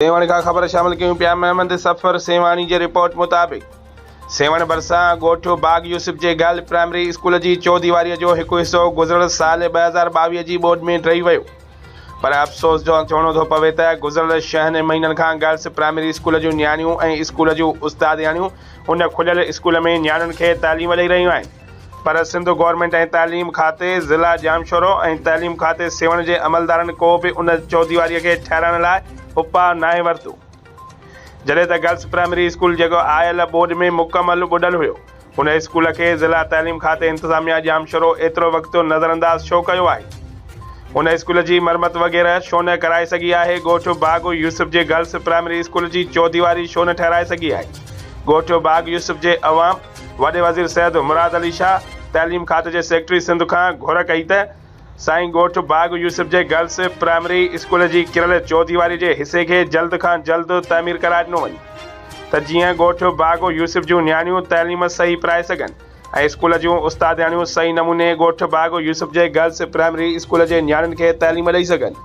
सेवण का ख़बर शामिल कयूं पिया। महमद सफ़र सेवानी जे रिपोर्ट मुताबिक़ सेवण भरिसां ॻोठ बाग यूसुफ जे गर्ल प्राइमरी स्कूल जी चौदीवारीअ जो हिकु हिसो गुज़िरियल साल 2022 जी ॿोॾि में रही वियो। पर अफ़सोस जो चवणो थो पवे त गुज़िरियल 6 महीननि खां गर्ल्स प्राइमरी स्कूल जूं नियाणियूं ऐं स्कूल जूं उस्तादियाणियूं उन खुलियल स्कूल में नियाणियुनि खे तालीम ॾेई रहियूं आहिनि। पर सिंध गवर्नमेंट ऐं तालीम खाते ज़िला जामशोरो ऐं तालीम खाते सेवण जे अमलदारनि को बि उन चौदीवारीअ खे ठहिराइण लाइ उपा नाहे वरितो। जॾहिं त गर्ल्स प्राइमरी स्कूल जेको आयल ॿोॾि में मुकमल ॿुॾल हुयो, उन स्कूल खे ज़िला तालीम खाते इंतिज़ामिया जामशोरो एतिरो वक़्तु नज़रअंदाज़ छो कयो आहे? उन स्कूल जी मरमत वग़ैरह छो न कराए सघी आहे? ॻोठ बाग यूसुफ जे गर्ल्स प्राइमरी स्कूल जी चौदीवारी छो न ठहिराए सघी आहे? ॻोठ बाग यूसुफ जे अवाम वॾे वज़ीर सैयद मुराद अली शाह तालीम खाते जे सेक्रेटरी सिंध खां घुर कई त साईं ॻोठ बाग यूसुफ जे गर्ल्स प्राइमरी स्कूल जी किरल चौदीवारी जे हिसे खे जल्द खां जल्द तामीर कराए ॾिनो वञे त जीअं ॻोठ बाग यूसुफ जूं नियाणियूं तालीम सही पढ़ाए सघनि ऐं स्कूल जूं उस्तादियाणियूं सही नमूने ॻोठ बाग यूसुफ जे गर्ल्स प्राइमरी स्कूल जे नियाणियुनि खे तालीम ॾेई सघनि।